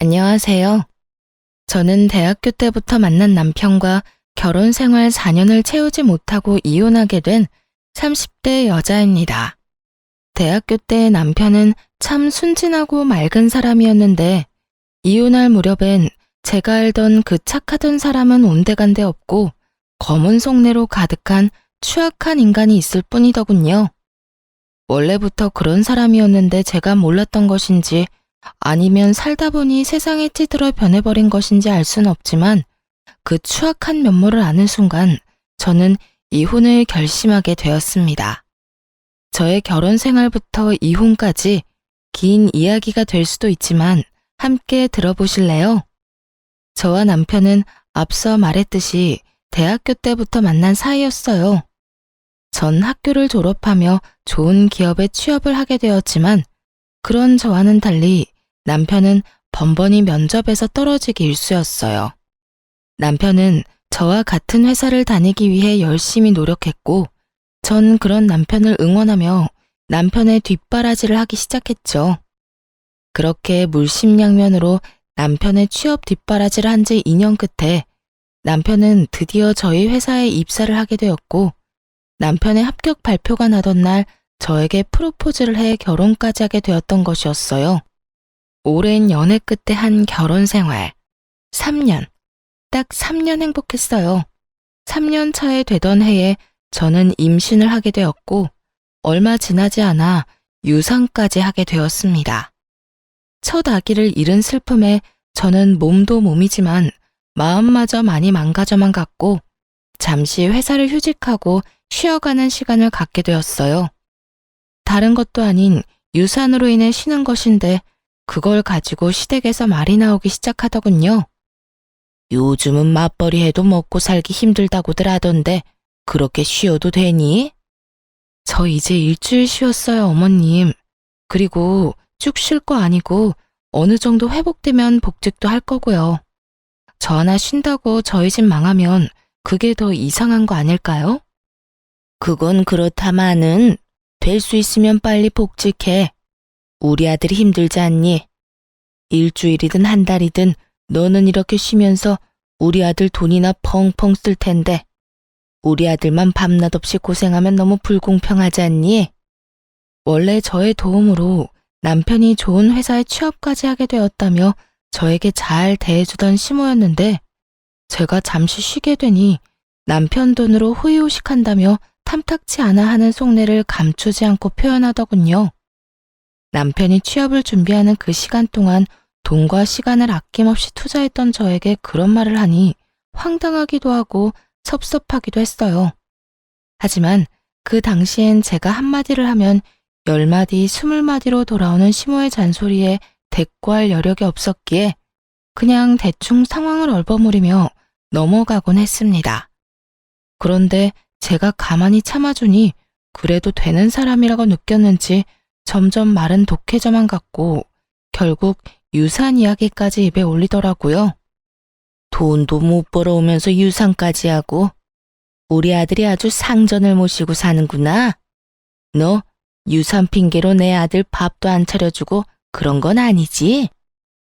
안녕하세요. 저는 대학교 때부터 만난 남편과 결혼 생활 4년을 채우지 못하고 이혼하게 된 30대 여자입니다. 대학교 때 남편은 참 순진하고 맑은 사람이었는데 이혼할 무렵엔 제가 알던 그 착하던 사람은 온데간데 없고 검은 속내로 가득한 추악한 인간이 있을 뿐이더군요. 원래부터 그런 사람이었는데 제가 몰랐던 것인지 아니면 살다 보니 세상에 찌들어 변해버린 것인지 알 수는 없지만 그 추악한 면모를 아는 순간 저는 이혼을 결심하게 되었습니다. 저의 결혼 생활부터 이혼까지 긴 이야기가 될 수도 있지만 함께 들어보실래요? 저와 남편은 앞서 말했듯이 대학교 때부터 만난 사이였어요. 전 학교를 졸업하며 좋은 기업에 취업을 하게 되었지만 그런 저와는 달리 남편은 번번이 면접에서 떨어지기 일쑤였어요. 남편은 저와 같은 회사를 다니기 위해 열심히 노력했고 전 그런 남편을 응원하며 남편의 뒷바라지를 하기 시작했죠. 그렇게 물심양면으로 남편의 취업 뒷바라지를 한 지 2년 끝에 남편은 드디어 저희 회사에 입사를 하게 되었고 남편의 합격 발표가 나던 날 저에게 프로포즈를 해 결혼까지 하게 되었던 것이었어요. 오랜 연애 끝에 한 결혼 생활. 3년. 딱 3년 행복했어요. 3년 차에 되던 해에 저는 임신을 하게 되었고 얼마 지나지 않아 유산까지 하게 되었습니다. 첫 아기를 잃은 슬픔에 저는 몸도 몸이지만 마음마저 많이 망가져만 갔고 잠시 회사를 휴직하고 쉬어가는 시간을 갖게 되었어요. 다른 것도 아닌 유산으로 인해 쉬는 것인데 그걸 가지고 시댁에서 말이 나오기 시작하더군요. 요즘은 맞벌이 해도 먹고 살기 힘들다고들 하던데 그렇게 쉬어도 되니? 저 이제 일주일 쉬었어요, 어머님. 그리고 쭉 쉴 거 아니고 어느 정도 회복되면 복직도 할 거고요. 저 하나 쉰다고 저희 집 망하면 그게 더 이상한 거 아닐까요? 그건 그렇다마는 될 수 있으면 빨리 복직해. 우리 아들이 힘들지 않니? 일주일이든 한 달이든 너는 이렇게 쉬면서 우리 아들 돈이나 펑펑 쓸 텐데 우리 아들만 밤낮 없이 고생하면 너무 불공평하지 않니? 원래 저의 도움으로 남편이 좋은 회사에 취업까지 하게 되었다며 저에게 잘 대해주던 시모였는데 제가 잠시 쉬게 되니 남편 돈으로 호의호식한다며 탐탁치 않아 하는 속내를 감추지 않고 표현하더군요. 남편이 취업을 준비하는 그 시간 동안 돈과 시간을 아낌없이 투자했던 저에게 그런 말을 하니 황당하기도 하고 섭섭하기도 했어요. 하지만 그 당시엔 제가 한마디를 하면 10마디, 20마디로 돌아오는 시모의 잔소리에 대꾸할 여력이 없었기에 그냥 대충 상황을 얼버무리며 넘어가곤 했습니다. 그런데 제가 가만히 참아주니 그래도 되는 사람이라고 느꼈는지 점점 말은 독해져만 갔고 결국 유산 이야기까지 입에 올리더라고요. 돈도 못 벌어오면서 유산까지 하고 우리 아들이 아주 상전을 모시고 사는구나. 너 유산 핑계로 내 아들 밥도 안 차려주고 그런 건 아니지?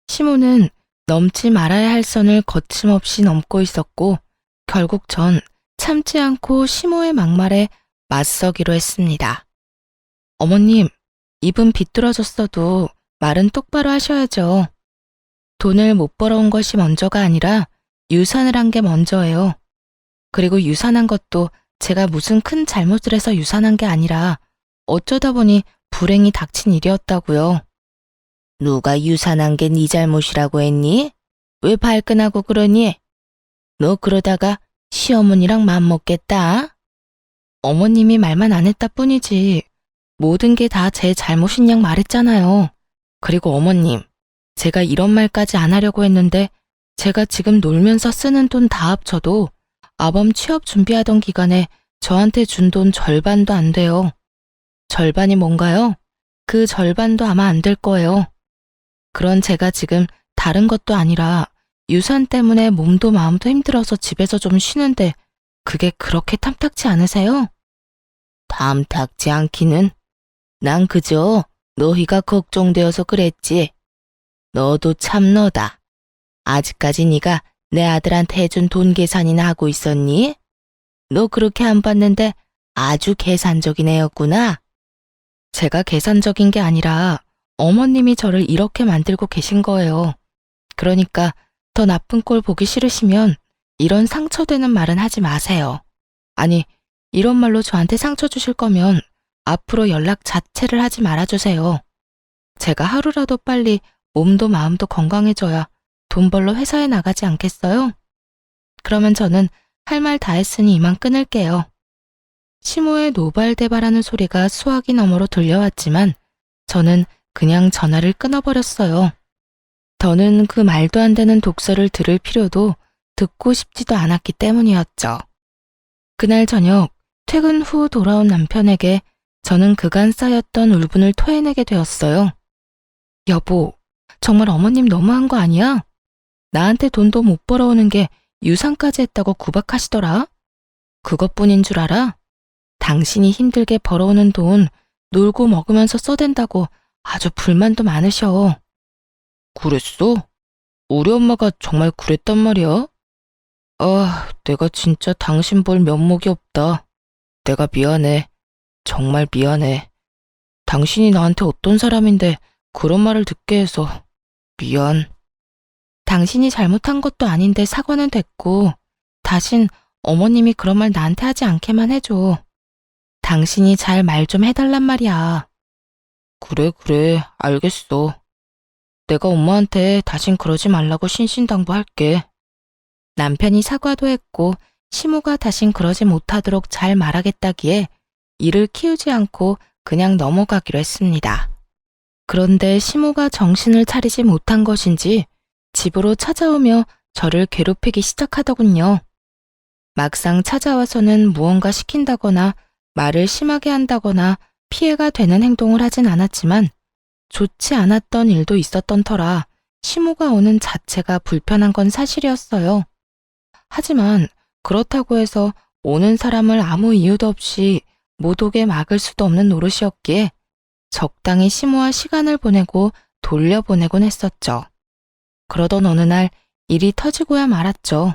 시모는 넘지 말아야 할 선을 거침없이 넘고 있었고 결국 전 참지 않고 시모의 막말에 맞서기로 했습니다. 어머님, 입은 비뚤어졌어도 말은 똑바로 하셔야죠. 돈을 못 벌어온 것이 먼저가 아니라 유산을 한 게 먼저예요. 그리고 유산한 것도 제가 무슨 큰 잘못을 해서 유산한 게 아니라 어쩌다 보니 불행이 닥친 일이었다고요. 누가 유산한 게 네 잘못이라고 했니? 왜 발끈하고 그러니? 너 그러다가 시어머니랑 맘먹겠다. 어머님이 말만 안 했다 뿐이지 모든 게 다 제 잘못인 양 말했잖아요. 그리고 어머님, 제가 이런 말까지 안 하려고 했는데 제가 지금 놀면서 쓰는 돈 다 합쳐도 아범 취업 준비하던 기간에 저한테 준 돈 절반도 안 돼요. 절반이 뭔가요? 그 절반도 아마 안 될 거예요. 그런 제가 지금 다른 것도 아니라 유산 때문에 몸도 마음도 힘들어서 집에서 좀 쉬는데 그게 그렇게 탐탁치 않으세요? 탐탁지 않기는. 난 그저 너희가 걱정되어서 그랬지. 너도 참 너다. 아직까지 네가 내 아들한테 해준 돈 계산이나 하고 있었니? 너 그렇게 안 봤는데 아주 계산적인 애였구나. 제가 계산적인 게 아니라 어머님이 저를 이렇게 만들고 계신 거예요. 그러니까 더 나쁜 꼴 보기 싫으시면 이런 상처되는 말은 하지 마세요. 아니, 이런 말로 저한테 상처 주실 거면 앞으로 연락 자체를 하지 말아주세요. 제가 하루라도 빨리 몸도 마음도 건강해져야 돈 벌러 회사에 나가지 않겠어요? 그러면 저는 할 말 다 했으니 이만 끊을게요. 시모의 노발대발하는 소리가 수화기 너머로 들려왔지만 저는 그냥 전화를 끊어버렸어요. 더는 그 말도 안 되는 독설을 들을 필요도 듣고 싶지도 않았기 때문이었죠. 그날 저녁 퇴근 후 돌아온 남편에게 저는 그간 쌓였던 울분을 토해내게 되었어요. 여보, 정말 어머님 너무한 거 아니야? 나한테 돈도 못 벌어오는 게 유산까지 했다고 구박하시더라? 그것뿐인 줄 알아? 당신이 힘들게 벌어오는 돈 놀고 먹으면서 써댄다고 아주 불만도 많으셔. 그랬어? 우리 엄마가 정말 그랬단 말이야? 아, 내가 진짜 당신 볼 면목이 없다. 내가 미안해. 정말 미안해. 당신이 나한테 어떤 사람인데 그런 말을 듣게 해서 미안. 당신이 잘못한 것도 아닌데 사과는 됐고 다신 어머님이 그런 말 나한테 하지 않게만 해줘. 당신이 잘 말 좀 해달란 말이야. 그래, 알겠어. 내가 엄마한테 다신 그러지 말라고 신신당부할게. 남편이 사과도 했고 시모가 다신 그러지 못하도록 잘 말하겠다기에 이를 키우지 않고 그냥 넘어가기로 했습니다. 그런데 시모가 정신을 차리지 못한 것인지 집으로 찾아오며 저를 괴롭히기 시작하더군요. 막상 찾아와서는 무언가 시킨다거나 말을 심하게 한다거나 피해가 되는 행동을 하진 않았지만 좋지 않았던 일도 있었던 터라 시모가 오는 자체가 불편한 건 사실이었어요. 하지만 그렇다고 해서 오는 사람을 아무 이유도 없이 못 오게 막을 수도 없는 노릇이었기에 적당히 시모와 시간을 보내고 돌려보내곤 했었죠. 그러던 어느 날 일이 터지고야 말았죠.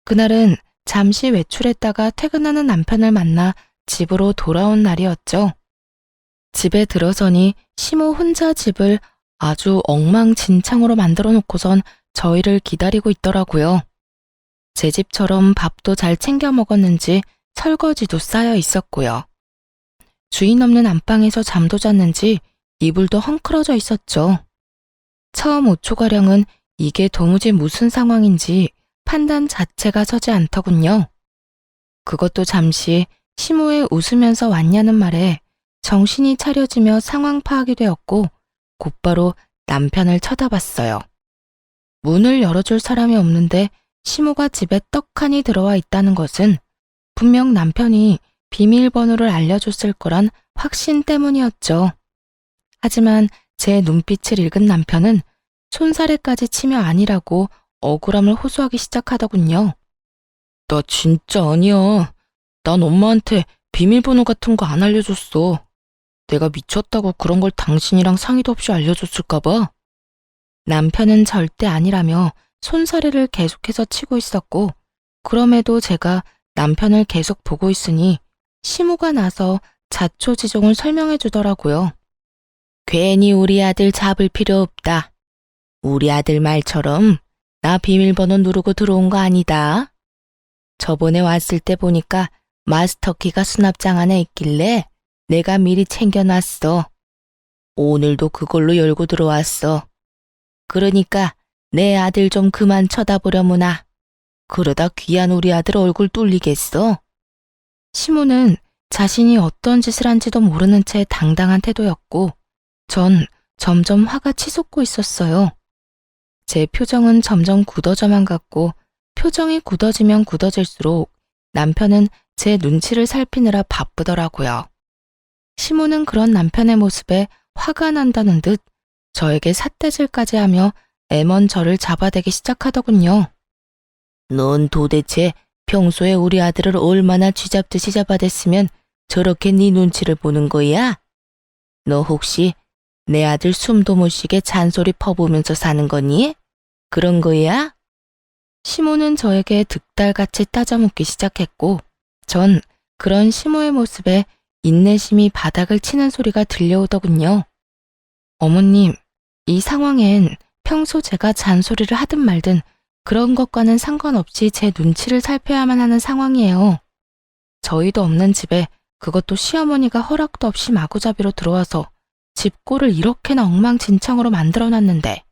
그날은 잠시 외출했다가 퇴근하는 남편을 만나 집으로 돌아온 날이었죠. 집에 들어서니 시모 혼자 집을 아주 엉망진창으로 만들어 놓고선 저희를 기다리고 있더라고요. 제 집처럼 밥도 잘 챙겨 먹었는지 설거지도 쌓여 있었고요. 주인 없는 안방에서 잠도 잤는지 이불도 헝클어져 있었죠. 처음 5초가량은 이게 도무지 무슨 상황인지 판단 자체가 서지 않더군요. 그것도 잠시 시모의 웃으면서 왔냐는 말에 정신이 차려지며 상황 파악이 되었고 곧바로 남편을 쳐다봤어요. 문을 열어줄 사람이 없는데 시모가 집에 떡하니 들어와 있다는 것은 분명 남편이 비밀번호를 알려줬을 거란 확신 때문이었죠. 하지만 제 눈빛을 읽은 남편은 손사래까지 치며 아니라고 억울함을 호소하기 시작하더군요. 나 진짜 아니야. 난 엄마한테 비밀번호 같은 거 안 알려줬어. 내가 미쳤다고 그런 걸 당신이랑 상의도 없이 알려줬을까봐. 남편은 절대 아니라며 손사래를 계속해서 치고 있었고 그럼에도 제가 남편을 계속 보고 있으니 시모가 나서 자초지종을 설명해 주더라고요. 괜히 우리 아들 잡을 필요 없다. 우리 아들 말처럼 나 비밀번호 누르고 들어온 거 아니다. 저번에 왔을 때 보니까 마스터키가 수납장 안에 있길래 내가 미리 챙겨놨어. 오늘도 그걸로 열고 들어왔어. 그러니까 내 아들 좀 그만 쳐다보려무나. 그러다 귀한 우리 아들 얼굴 뚫리겠어. 시모는 자신이 어떤 짓을 한지도 모르는 채 당당한 태도였고 전 점점 화가 치솟고 있었어요. 제 표정은 점점 굳어져만 갔고 표정이 굳어지면 굳어질수록 남편은 제 눈치를 살피느라 바쁘더라고요. 시모는 그런 남편의 모습에 화가 난다는 듯 저에게 삿대질까지 하며 애먼 저를 잡아대기 시작하더군요. 넌 도대체 평소에 우리 아들을 얼마나 쥐잡듯이 잡아댔으면 저렇게 네 눈치를 보는 거야? 너 혹시 내 아들 숨도 못 쉬게 잔소리 퍼부으면서 사는 거니? 그런 거야? 시모는 저에게 득달같이 따져묻기 시작했고, 전 그런 시모의 모습에 인내심이 바닥을 치는 소리가 들려오더군요. 어머님, 이 상황엔 평소 제가 잔소리를 하든 말든 그런 것과는 상관없이 제 눈치를 살펴야만 하는 상황이에요. 저희도 없는 집에 그것도 시어머니가 허락도 없이 마구잡이로 들어와서 집 꼴을 이렇게나 엉망진창으로 만들어놨는데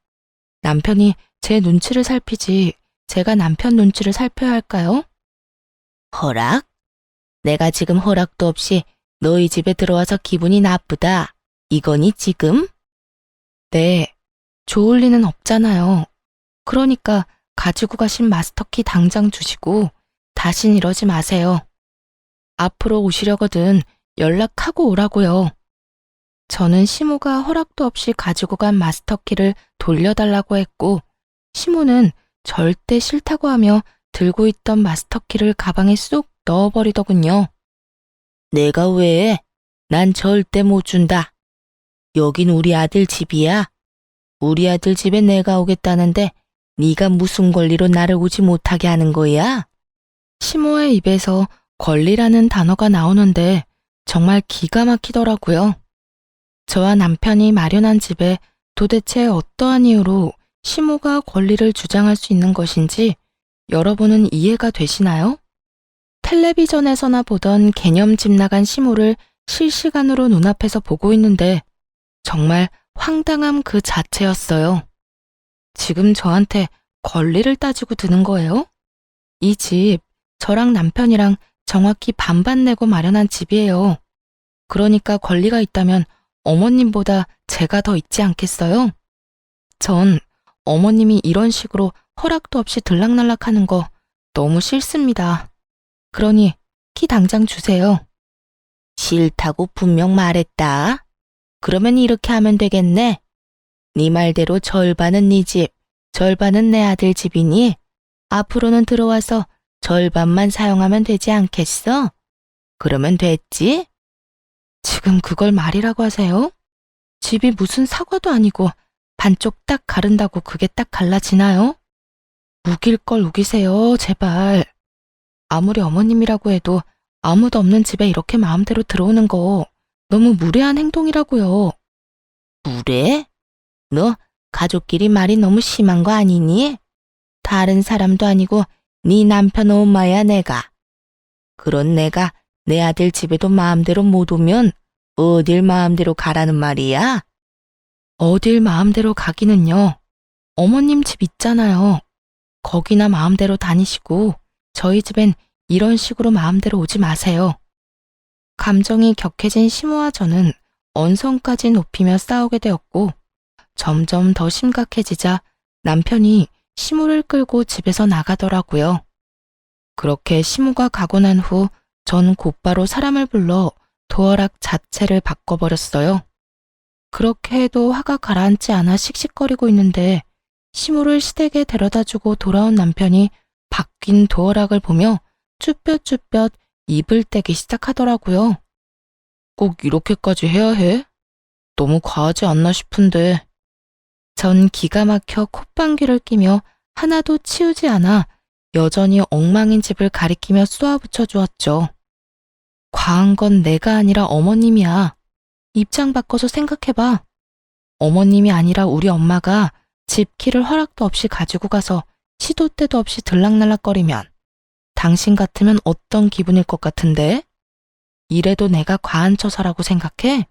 남편이 제 눈치를 살피지 제가 남편 눈치를 살펴야 할까요? 허락? 내가 지금 허락도 없이 너희 집에 들어와서 기분이 나쁘다. 이거니 지금? 네, 좋을 리는 없잖아요. 그러니까 가지고 가신 마스터키 당장 주시고 다신 이러지 마세요. 앞으로 오시려거든 연락하고 오라고요. 저는 시모가 허락도 없이 가지고 간 마스터키를 돌려달라고 했고 시모는 절대 싫다고 하며 들고 있던 마스터키를 가방에 쏙 넣어버리더군요. 내가 왜? 난 절대 못 준다. 여긴 우리 아들 집이야. 우리 아들 집에 내가 오겠다는데 네가 무슨 권리로 나를 오지 못하게 하는 거야? 시모의 입에서 권리라는 단어가 나오는데 정말 기가 막히더라고요. 저와 남편이 마련한 집에 도대체 어떠한 이유로 시모가 권리를 주장할 수 있는 것인지 여러분은 이해가 되시나요? 텔레비전에서나 보던 개념 집 나간 시모를 실시간으로 눈앞에서 보고 있는데 정말 황당함 그 자체였어요. 지금 저한테 권리를 따지고 드는 거예요? 이 집, 저랑 남편이랑 정확히 반반 내고 마련한 집이에요. 그러니까 권리가 있다면 어머님보다 제가 더 있지 않겠어요? 전 어머님이 이런 식으로 허락도 없이 들락날락하는 거 너무 싫습니다. 그러니 키 당장 주세요. 싫다고 분명 말했다. 그러면 이렇게 하면 되겠네. 네 말대로 절반은 네 집, 절반은 내 아들 집이니 앞으로는 들어와서 절반만 사용하면 되지 않겠어? 그러면 됐지? 지금 그걸 말이라고 하세요? 집이 무슨 사과도 아니고 반쪽 딱 가른다고 그게 딱 갈라지나요? 우길 걸 우기세요, 제발. 아무리 어머님이라고 해도 아무도 없는 집에 이렇게 마음대로 들어오는 거 너무 무례한 행동이라고요. 무례? 너 가족끼리 말이 너무 심한 거 아니니? 다른 사람도 아니고 네 남편 엄마야 내가. 그런 내가 내 아들 집에도 마음대로 못 오면 어딜 마음대로 가라는 말이야? 어딜 마음대로 가기는요. 어머님 집 있잖아요. 거기나 마음대로 다니시고 저희 집엔 이런 식으로 마음대로 오지 마세요. 감정이 격해진 시모와 저는 언성까지 높이며 싸우게 되었고 점점 더 심각해지자 남편이 시모를 끌고 집에서 나가더라고요. 그렇게 시모가 가고 난 후 전 곧바로 사람을 불러 도어락 자체를 바꿔버렸어요. 그렇게 해도 화가 가라앉지 않아 씩씩거리고 있는데 시모를 시댁에 데려다주고 돌아온 남편이 바뀐 도어락을 보며 쭈뼛쭈뼛 입을 떼기 시작하더라고요. 꼭 이렇게까지 해야 해? 너무 과하지 않나 싶은데. 전 기가 막혀 콧방귀를 끼며 하나도 치우지 않아 여전히 엉망인 집을 가리키며 쏘아붙여 주었죠. 과한 건 내가 아니라 어머님이야. 입장 바꿔서 생각해봐. 어머님이 아니라 우리 엄마가 집 키를 허락도 없이 가지고 가서 시도 때도 없이 들락날락거리면 당신 같으면 어떤 기분일 것 같은데? 이래도 내가 과한 처사라고 생각해?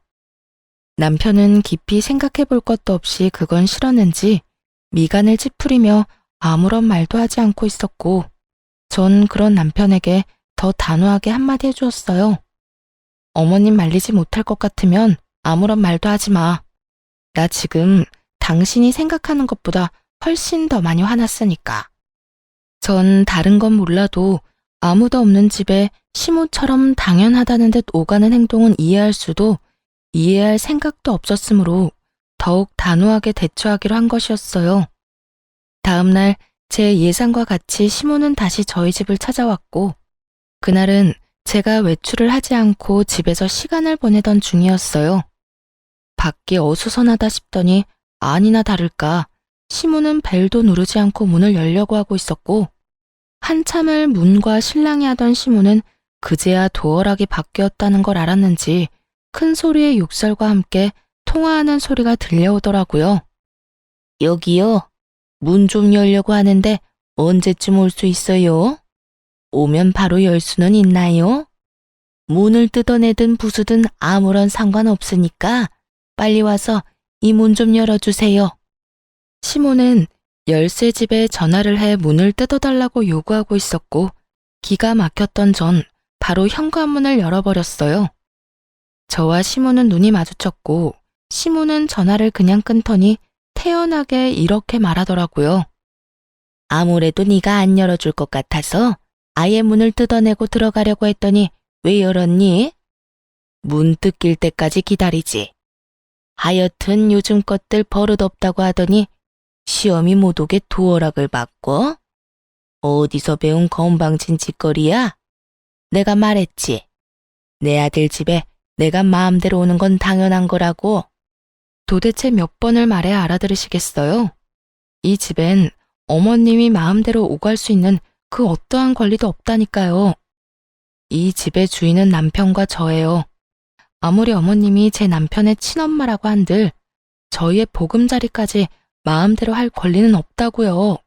남편은 깊이 생각해 볼 것도 없이 그건 싫었는지 미간을 찌푸리며 아무런 말도 하지 않고 있었고 전 그런 남편에게 더 단호하게 한마디 해주었어요. 어머님 말리지 못할 것 같으면 아무런 말도 하지 마. 나 지금 당신이 생각하는 것보다 훨씬 더 많이 화났으니까. 전 다른 건 몰라도 아무도 없는 집에 시모처럼 당연하다는 듯 오가는 행동은 이해할 수도 이해할 생각도 없었으므로 더욱 단호하게 대처하기로 한 것이었어요. 다음 날 제 예상과 같이 시모는 다시 저희 집을 찾아왔고 그날은 제가 외출을 하지 않고 집에서 시간을 보내던 중이었어요. 밖이 어수선하다 싶더니 아니나 다를까 시모는 벨도 누르지 않고 문을 열려고 하고 있었고 한참을 문과 실랑이 하던 시모는 그제야 도어락이 바뀌었다는 걸 알았는지 큰 소리의 욕설과 함께 통화하는 소리가 들려오더라고요. 여기요. 문 좀 열려고 하는데 언제쯤 올 수 있어요? 오면 바로 열 수는 있나요? 문을 뜯어내든 부수든 아무런 상관없으니까 빨리 와서 이 문 좀 열어주세요. 시모는 열쇠집에 전화를 해 문을 뜯어달라고 요구하고 있었고 기가 막혔던 전 바로 현관문을 열어버렸어요. 저와 시모는 눈이 마주쳤고 시모는 전화를 그냥 끊더니 태연하게 이렇게 말하더라고요. 아무래도 네가 안 열어줄 것 같아서 아예 문을 뜯어내고 들어가려고 했더니 왜 열었니? 문 뜯길 때까지 기다리지. 하여튼 요즘 것들 버릇없다고 하더니 시험이 못 오게 도어락을 바꿔? 어디서 배운 건방진 짓거리야? 내가 말했지. 내 아들 집에 내가 마음대로 오는 건 당연한 거라고. 도대체 몇 번을 말해야 알아들으시겠어요? 이 집엔 어머님이 마음대로 오갈 수 있는 그 어떠한 권리도 없다니까요. 이 집의 주인은 남편과 저예요. 아무리 어머님이 제 남편의 친엄마라고 한들 저희의 보금자리까지 마음대로 할 권리는 없다고요.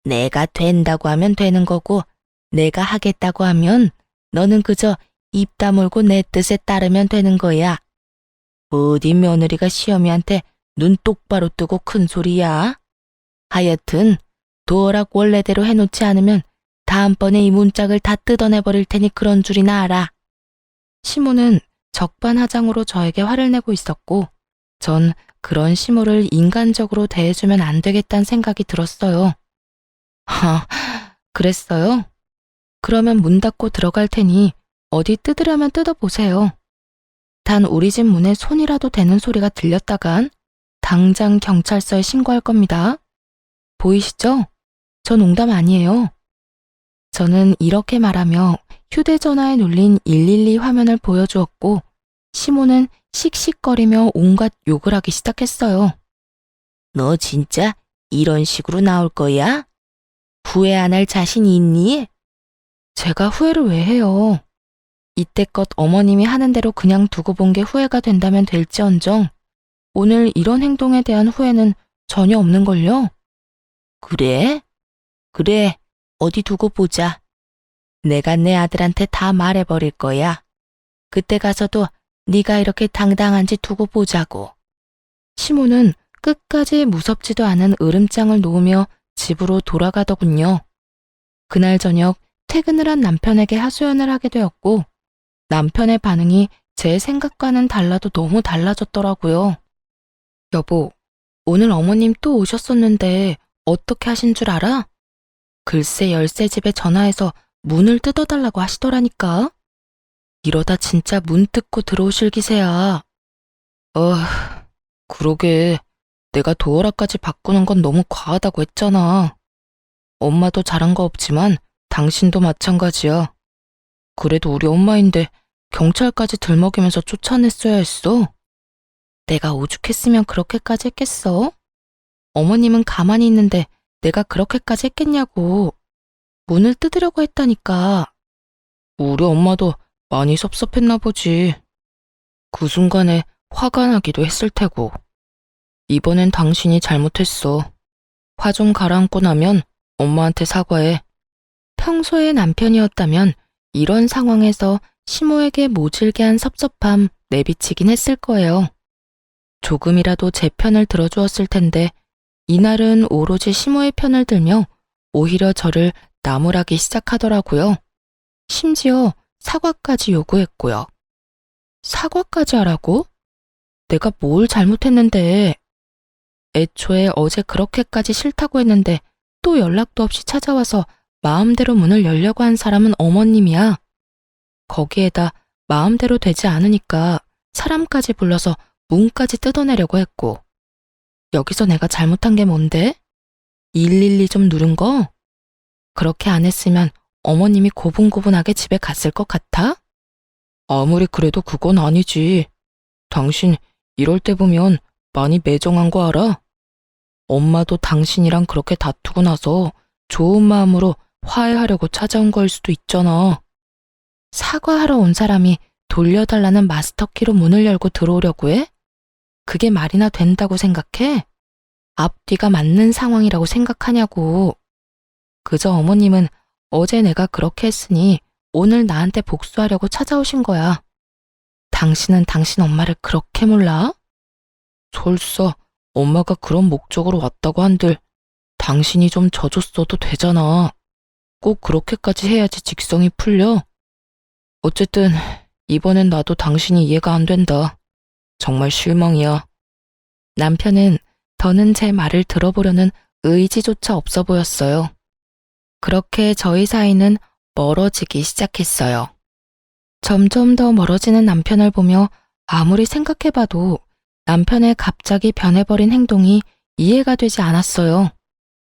내가 된다고 하면 되는 거고 내가 하겠다고 하면 너는 그저 입 다물고 내 뜻에 따르면 되는 거야. 어디 며느리가 시어미한테 눈 똑바로 뜨고 큰 소리야? 하여튼 도어락 원래대로 해놓지 않으면 다음번에 이 문짝을 다 뜯어내버릴 테니 그런 줄이나 알아. 시모는 적반하장으로 저에게 화를 내고 있었고 전 그런 시모를 인간적으로 대해주면 안 되겠다는 생각이 들었어요. 그랬어요? 그러면 문 닫고 들어갈 테니 어디 뜯으려면 뜯어보세요. 단 우리 집 문에 손이라도 대는 소리가 들렸다간 당장 경찰서에 신고할 겁니다. 보이시죠? 저 농담 아니에요. 저는 이렇게 말하며 휴대전화에 눌린 112 화면을 보여주었고 시모는 씩씩거리며 온갖 욕을 하기 시작했어요. 너 진짜 이런 식으로 나올 거야? 후회 안 할 자신이 있니? 제가 후회를 왜 해요? 이때껏 어머님이 하는 대로 그냥 두고 본 게 후회가 된다면 될지언정 오늘 이런 행동에 대한 후회는 전혀 없는걸요? 그래? 그래, 어디 두고 보자. 내가 내 아들한테 다 말해버릴 거야. 그때 가서도 네가 이렇게 당당한지 두고 보자고. 시모는 끝까지 무섭지도 않은 으름장을 놓으며 집으로 돌아가더군요. 그날 저녁 퇴근을 한 남편에게 하소연을 하게 되었고 남편의 반응이 제 생각과는 달라도 너무 달라졌더라고요. 여보, 오늘 어머님 또 오셨었는데 어떻게 하신 줄 알아? 글쎄 열쇠집에 전화해서 문을 뜯어달라고 하시더라니까. 이러다 진짜 문 뜯고 들어오실 기세야. 그러게. 내가 도어락까지 바꾸는 건 너무 과하다고 했잖아. 엄마도 잘한 거 없지만 당신도 마찬가지야. 그래도 우리 엄마인데 경찰까지 들먹이면서 쫓아냈어야 했어. 내가 오죽했으면 그렇게까지 했겠어? 어머님은 가만히 있는데 내가 그렇게까지 했겠냐고. 문을 뜯으려고 했다니까. 우리 엄마도 많이 섭섭했나 보지. 그 순간에 화가 나기도 했을 테고. 이번엔 당신이 잘못했어. 화 좀 가라앉고 나면 엄마한테 사과해. 평소의 남편이었다면 이런 상황에서 시모에게 모질게 한 섭섭함 내비치긴 했을 거예요. 조금이라도 제 편을 들어주었을 텐데 이날은 오로지 시모의 편을 들며 오히려 저를 나무라기 시작하더라고요. 심지어 사과까지 요구했고요. 사과까지 하라고? 내가 뭘 잘못했는데. 애초에 어제 그렇게까지 싫다고 했는데 또 연락도 없이 찾아와서 마음대로 문을 열려고 한 사람은 어머님이야. 거기에다 마음대로 되지 않으니까 사람까지 불러서 문까지 뜯어내려고 했고. 여기서 내가 잘못한 게 뭔데? 112 좀 누른 거? 그렇게 안 했으면 어머님이 고분고분하게 집에 갔을 것 같아? 아무리 그래도 그건 아니지. 당신 이럴 때 보면 많이 매정한 거 알아? 엄마도 당신이랑 그렇게 다투고 나서 좋은 마음으로 화해하려고 찾아온 거일 수도 있잖아. 사과하러 온 사람이 돌려달라는 마스터키로 문을 열고 들어오려고 해? 그게 말이나 된다고 생각해? 앞뒤가 맞는 상황이라고 생각하냐고. 그저 어머님은 어제 내가 그렇게 했으니 오늘 나한테 복수하려고 찾아오신 거야. 당신은 당신 엄마를 그렇게 몰라? 설사 엄마가 그런 목적으로 왔다고 한들 당신이 좀 져줬어도 되잖아. 꼭 그렇게까지 해야지 직성이 풀려. 어쨌든 이번엔 나도 당신이 이해가 안 된다. 정말 실망이야. 남편은 더는 제 말을 들어보려는 의지조차 없어 보였어요. 그렇게 저희 사이는 멀어지기 시작했어요. 점점 더 멀어지는 남편을 보며 아무리 생각해봐도 남편의 갑자기 변해버린 행동이 이해가 되지 않았어요.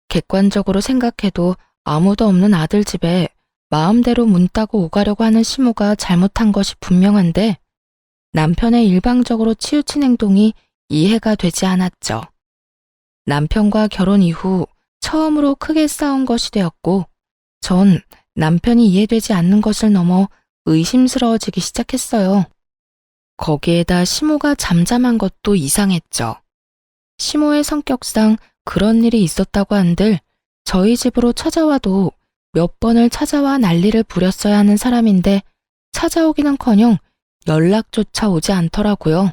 객관적으로 생각해도 아무도 없는 아들 집에 마음대로 문 따고 오가려고 하는 시모가 잘못한 것이 분명한데 남편의 일방적으로 치우친 행동이 이해가 되지 않았죠. 남편과 결혼 이후 처음으로 크게 싸운 것이 되었고 전 남편이 이해되지 않는 것을 넘어 의심스러워지기 시작했어요. 거기에다 시모가 잠잠한 것도 이상했죠. 시모의 성격상 그런 일이 있었다고 한들 저희 집으로 찾아와도 몇 번을 찾아와 난리를 부렸어야 하는 사람인데 찾아오기는커녕 연락조차 오지 않더라고요.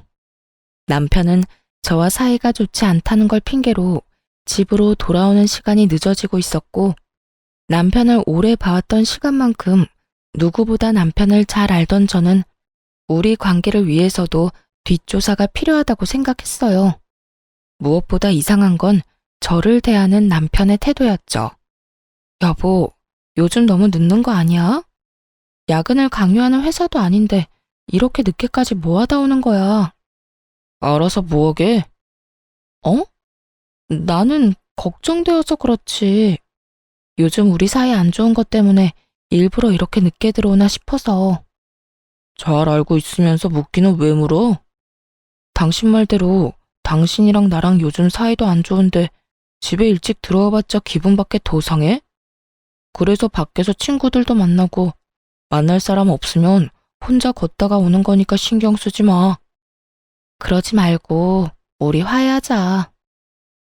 남편은 저와 사이가 좋지 않다는 걸 핑계로 집으로 돌아오는 시간이 늦어지고 있었고 남편을 오래 봐왔던 시간만큼 누구보다 남편을 잘 알던 저는 우리 관계를 위해서도 뒷조사가 필요하다고 생각했어요. 무엇보다 이상한 건 저를 대하는 남편의 태도였죠. 여보, 요즘 너무 늦는 거 아니야? 야근을 강요하는 회사도 아닌데 이렇게 늦게까지 뭐 하다 오는 거야? 알아서 뭐하게? 어? 나는 걱정되어서 그렇지. 요즘 우리 사이 안 좋은 것 때문에 일부러 이렇게 늦게 들어오나 싶어서. 잘 알고 있으면서 묻기는 왜 물어? 당신 말대로 당신이랑 나랑 요즘 사이도 안 좋은데 집에 일찍 들어와봤자 기분밖에 더 상해? 그래서 밖에서 친구들도 만나고 만날 사람 없으면 혼자 걷다가 오는 거니까 신경 쓰지 마. 그러지 말고 우리 화해하자.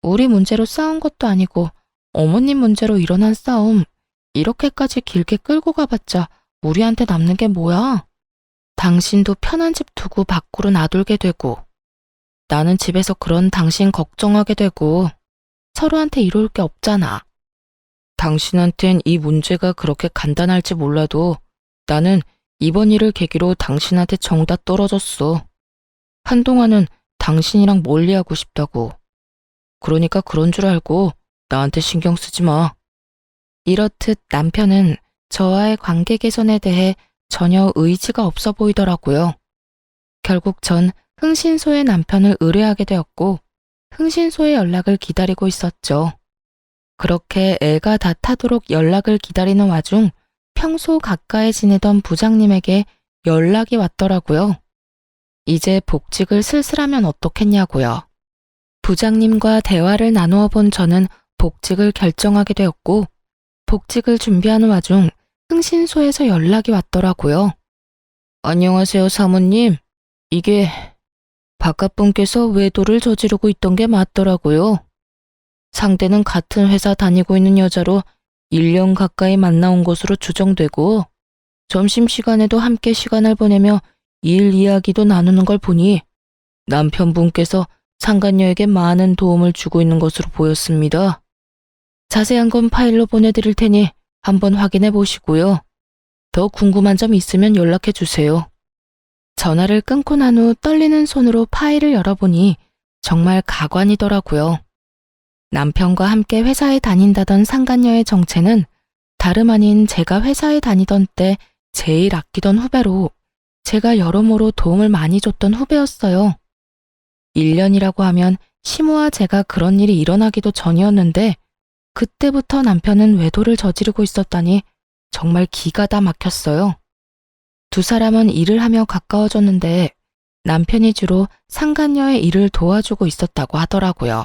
우리 문제로 싸운 것도 아니고 어머님 문제로 일어난 싸움 이렇게까지 길게 끌고 가봤자 우리한테 남는 게 뭐야? 당신도 편한 집 두고 밖으로 나돌게 되고 나는 집에서 그런 당신 걱정하게 되고 서로한테 이로울 게 없잖아. 당신한텐 이 문제가 그렇게 간단할지 몰라도 나는 이번 일을 계기로 당신한테 정다 떨어졌어. 한동안은 당신이랑 멀리하고 싶다고. 그러니까 그런 줄 알고 나한테 신경 쓰지 마. 이렇듯 남편은 저와의 관계 개선에 대해 전혀 의지가 없어 보이더라고요. 결국 전 흥신소의 남편을 의뢰하게 되었고 흥신소의 연락을 기다리고 있었죠. 그렇게 애가 다 타도록 연락을 기다리는 와중 평소 가까이 지내던 부장님에게 연락이 왔더라고요. 이제 복직을 슬슬하면 어떻겠냐고요. 부장님과 대화를 나누어 본 저는 복직을 결정하게 되었고 복직을 준비하는 와중 흥신소에서 연락이 왔더라고요. 안녕하세요, 사모님. 이게 바깥분께서 외도를 저지르고 있던 게 맞더라고요. 상대는 같은 회사 다니고 있는 여자로 1년 가까이 만나온 것으로 추정되고 점심시간에도 함께 시간을 보내며 일 이야기도 나누는 걸 보니 남편분께서 상간녀에게 많은 도움을 주고 있는 것으로 보였습니다. 자세한 건 파일로 보내드릴 테니 한번 확인해 보시고요. 더 궁금한 점 있으면 연락해 주세요. 전화를 끊고 난 후 떨리는 손으로 파일을 열어보니 정말 가관이더라고요. 남편과 함께 회사에 다닌다던 상간녀의 정체는 다름 아닌 제가 회사에 다니던 때 제일 아끼던 후배로 제가 여러모로 도움을 많이 줬던 후배였어요. 1년이라고 하면 시모와 제가 그런 일이 일어나기도 전이었는데 그때부터 남편은 외도를 저지르고 있었다니 정말 기가 다 막혔어요. 두 사람은 일을 하며 가까워졌는데 남편이 주로 상간녀의 일을 도와주고 있었다고 하더라고요.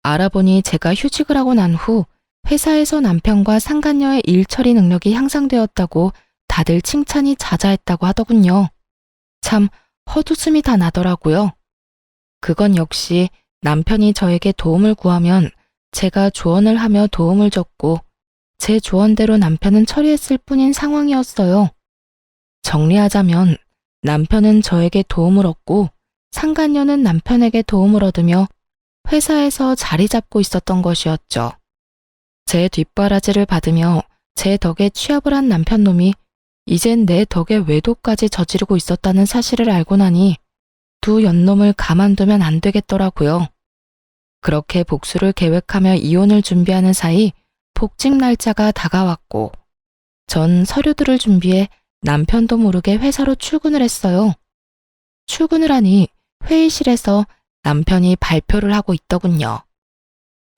알아보니 제가 휴직을 하고 난 후 회사에서 남편과 상간녀의 일 처리 능력이 향상되었다고 다들 칭찬이 자자했다고 하더군요. 참 헛웃음이 다 나더라고요. 그건 역시 남편이 저에게 도움을 구하면 제가 조언을 하며 도움을 줬고 제 조언대로 남편은 처리했을 뿐인 상황이었어요. 정리하자면 남편은 저에게 도움을 얻고 상간녀는 남편에게 도움을 얻으며 회사에서 자리 잡고 있었던 것이었죠. 제 뒷바라지를 받으며 제 덕에 취업을 한 남편놈이 이젠 내 덕에 외도까지 저지르고 있었다는 사실을 알고 나니 두 연놈을 가만두면 안 되겠더라고요. 그렇게 복수를 계획하며 이혼을 준비하는 사이 복직 날짜가 다가왔고 전 서류들을 준비해 남편도 모르게 회사로 출근을 했어요. 출근을 하니 회의실에서 남편이 발표를 하고 있더군요.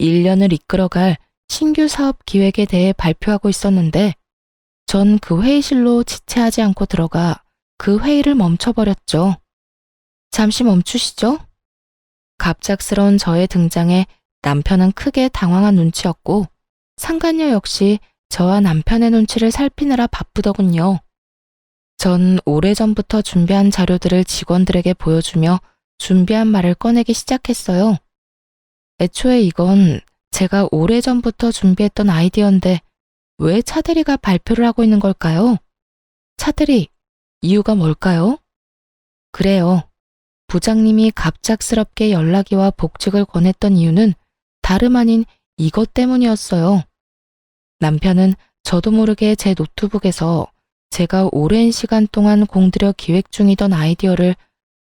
1년을 이끌어갈 신규 사업 기획에 대해 발표하고 있었는데 전 그 회의실로 지체하지 않고 들어가 그 회의를 멈춰버렸죠. 잠시 멈추시죠? 갑작스러운 저의 등장에 남편은 크게 당황한 눈치였고 상간녀 역시 저와 남편의 눈치를 살피느라 바쁘더군요. 전 오래전부터 준비한 자료들을 직원들에게 보여주며 준비한 말을 꺼내기 시작했어요. 애초에 이건 제가 오래전부터 준비했던 아이디어인데 왜 차대리가 발표를 하고 있는 걸까요? 차대리, 이유가 뭘까요? 그래요. 부장님이 갑작스럽게 연락이 와 복직을 권했던 이유는 다름 아닌 이것 때문이었어요. 남편은 저도 모르게 제 노트북에서 제가 오랜 시간 동안 공들여 기획 중이던 아이디어를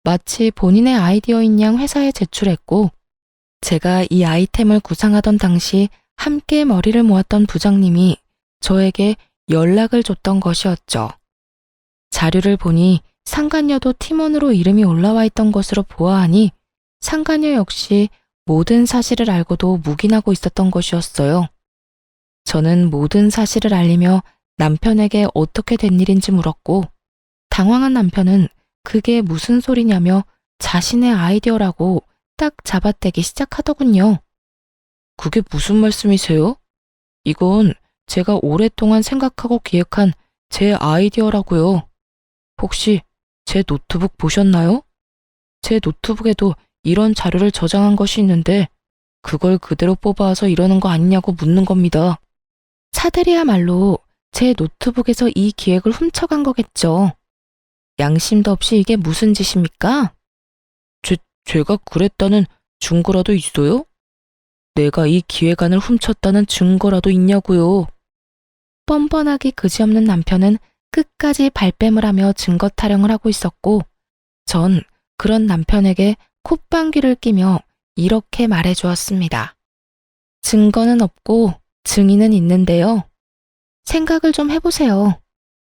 마치 본인의 아이디어인 양 회사에 제출했고 제가 이 아이템을 구상하던 당시 함께 머리를 모았던 부장님이 저에게 연락을 줬던 것이었죠. 자료를 보니 상간녀도 팀원으로 이름이 올라와 있던 것으로 보아하니 상간녀 역시 모든 사실을 알고도 묵인하고 있었던 것이었어요. 저는 모든 사실을 알리며 남편에게 어떻게 된 일인지 물었고 당황한 남편은 그게 무슨 소리냐며 자신의 아이디어라고 딱 잡아떼기 시작하더군요. 그게 무슨 말씀이세요? 이건 제가 오랫동안 생각하고 기획한 제 아이디어라고요. 혹시 제 노트북 보셨나요? 제 노트북에도 이런 자료를 저장한 것이 있는데 그걸 그대로 뽑아와서 이러는 거 아니냐고 묻는 겁니다. 차대리야말로 제 노트북에서 이 기획을 훔쳐간 거겠죠. 양심도 없이 이게 무슨 짓입니까? 제가 그랬다는 증거라도 있어요? 내가 이 기획안을 훔쳤다는 증거라도 있냐고요. 뻔뻔하기 그지없는 남편은 끝까지 발뺌을 하며 증거 타령을 하고 있었고 전 그런 남편에게 콧방귀를 끼며 이렇게 말해주었습니다. 증거는 없고 증인은 있는데요. 생각을 좀 해보세요.